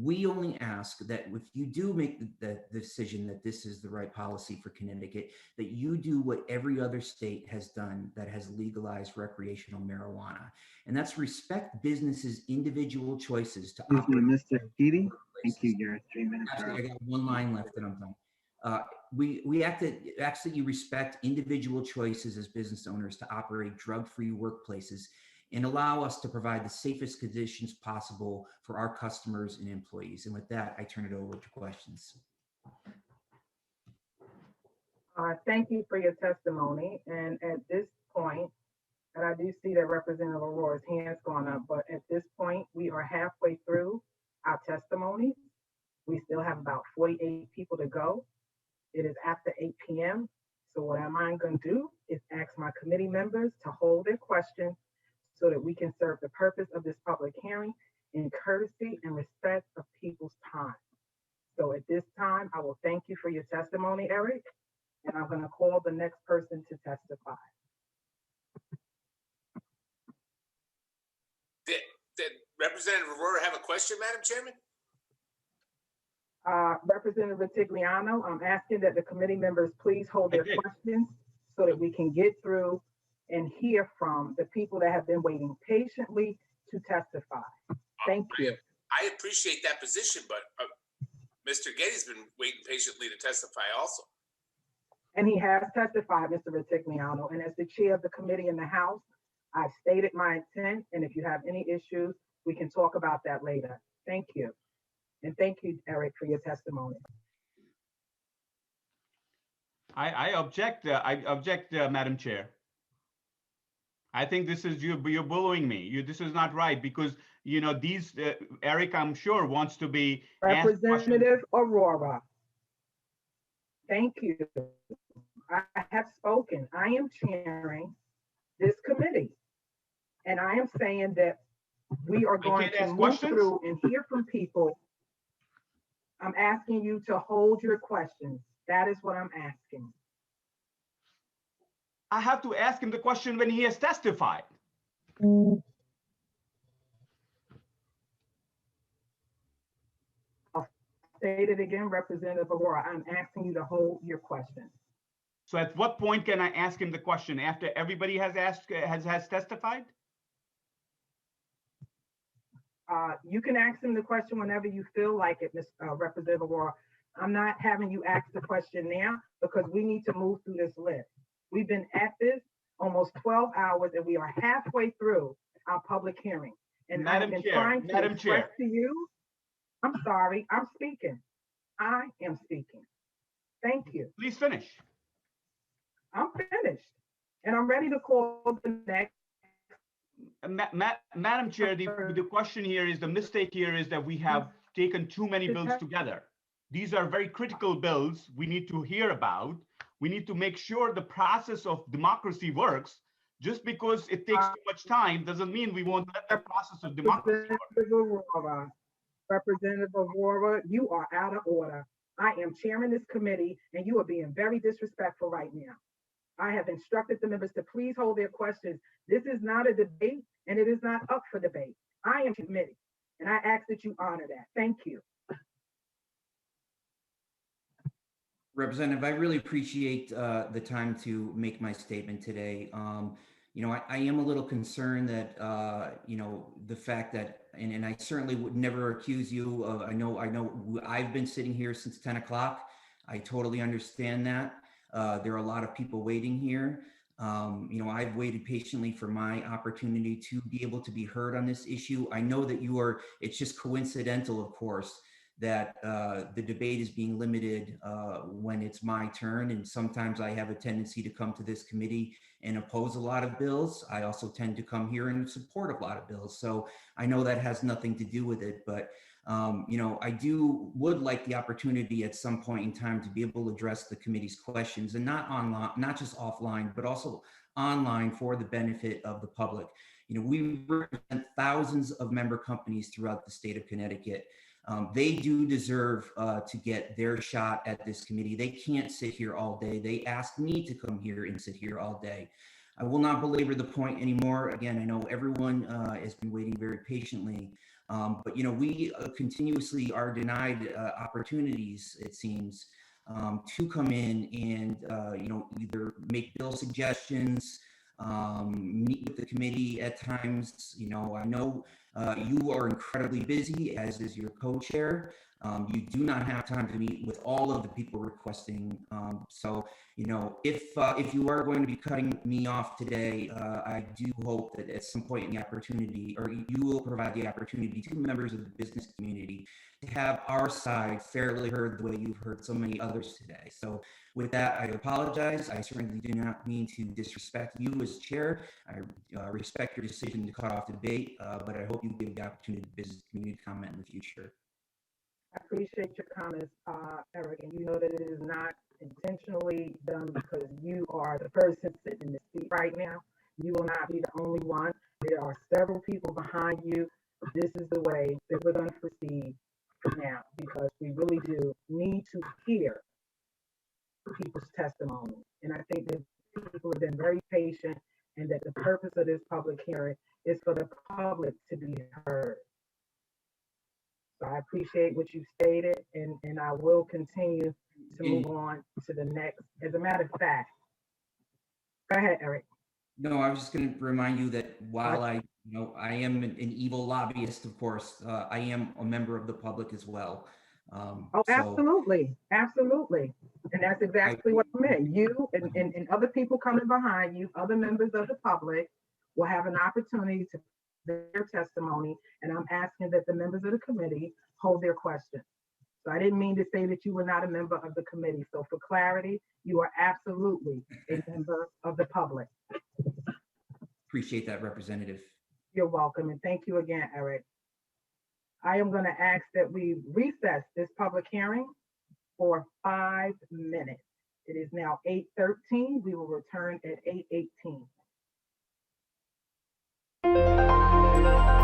We only ask that if you do make the decision that this is the right policy for Connecticut, that you do what every other state has done that has legalized recreational marijuana. And that's respect businesses' individual choices to operate. Mr. Gjede, thank you. Your 3 minutes are up. Actually, I got one line left and I'm done. We ask that you respect individual choices as business owners to operate drug-free workplaces and allow us to provide the safest conditions possible for our customers and employees. And with that, I turn it over to questions. Thank you for your testimony. And at this point, and I do see that Representative Aurora's hand's gone up, but at this point, we are halfway through our testimonies. We still have about 48 people to go. It is after 8 p.m. So what am I going to do is ask my committee members to hold their questions so that we can serve the purpose of this public hearing in courtesy and respect of people's time. So at this time, I will thank you for your testimony, Eric, and I'm going to call the next person to testify. Did Representative Aurora have a question, Madam Chairman? Representative Vitigliano, I'm asking that the committee members please hold their questions so that we can get through and hear from the people that have been waiting patiently to testify. Thank you. I appreciate that position, but Mr. Gjede's been waiting patiently to testify also. And he has testified, Mr. Vitigliano, and as the chair of the committee in the House, I've stated my intent, and if you have any issues, we can talk about that later. Thank you. And thank you, Eric, for your testimony. I object, Madam Chair. I think this is you're bullying me. This is not right because these Eric, I'm sure, wants to be Representative Aurora. Thank you. I have spoken. I am chairing this committee, and I am saying that we are going to move through and hear from people. I'm asking you to hold your questions. That is what I'm asking. I have to ask him the question when he has testified. I'll state it again, Representative Aurora. I'm asking you to hold your question. So at what point can I ask him the question? After everybody has testified? You can ask him the question whenever you feel like it, Representative Aurora. I'm not having you ask the question now because we need to move through this list. We've been at this almost 12 hours and we are halfway through our public hearing. And I've been trying to express to you, I'm sorry, I'm speaking. I am speaking. Thank you. Please finish. I'm finished. And I'm ready to call the next. Madam Chair, the question here is, the mistake here is that we have taken too many bills together. These are very critical bills we need to hear about. We need to make sure the process of democracy works. Just because it takes too much time doesn't mean we won't let the process of democracy work. Representative Aurora, you are out of order. I am chairing this committee and you are being very disrespectful right now. I have instructed the members to please hold their questions. This is not a debate and it is not up for debate. I am committee and I ask that you honor that. Thank you. Representative, I really appreciate the time to make my statement today. I am a little concerned that, the fact that, and I certainly would never accuse you of, I know I've been sitting here since 10 o'clock. I totally understand that. There are a lot of people waiting here. I've waited patiently for my opportunity to be able to be heard on this issue. I know that it's just coincidental, of course, that the debate is being limited when it's my turn. And sometimes I have a tendency to come to this committee and oppose a lot of bills. I also tend to come here and support a lot of bills. So I know that has nothing to do with it, but I would like the opportunity at some point in time to be able to address the committee's questions, and not online, not just offline, but also online for the benefit of the public. We represent thousands of member companies throughout the state of Connecticut. They do deserve to get their shot at this committee. They can't sit here all day. They asked me to come here and sit here all day. I will not belabor the point anymore. Again, I know everyone has been waiting very patiently. But, you know, we continuously are denied opportunities, it seems, to come in and, you know, either make bill suggestions, meet with the committee at times. You know, I know you are incredibly busy, as is your co-chair. You do not have time to meet with all of the people requesting. So, you know, if you are going to be cutting me off today, I do hope that at some point in the opportunity, or you will provide the opportunity to members of the business community to have our side fairly heard the way you've heard so many others today. So with that, I apologize. I certainly do not mean to disrespect you as chair. I respect your decision to cut off the debate, but I hope you give the opportunity to the business community to comment in the future. I appreciate your comments, Eric, and you know that it is not intentionally done because you are the person sitting in the seat right now. You will not be the only one. There are several people behind you. This is the way that we're going to proceed now, because we really do need to hear people's testimony. And I think that people have been very patient, and that the purpose of this public hearing is for the public to be heard. So I appreciate what you stated, and I will continue to move on to the next. As a matter of fact, go ahead, Eric. No, I was just going to remind you that while I am an evil lobbyist, of course, I am a member of the public as well. Oh, absolutely, absolutely. And that's exactly what I meant. You and other people coming behind you, other members of the public, will have an opportunity to their testimony, and I'm asking that the members of the committee hold their questions. So I didn't mean to say that you were not a member of the committee. So for clarity, you are absolutely a member of the public. Appreciate that, Representative. You're welcome, and thank you again, Eric. I am going to ask that we recess this public hearing for 5 minutes. It is now 8:13. We will return at 8:18.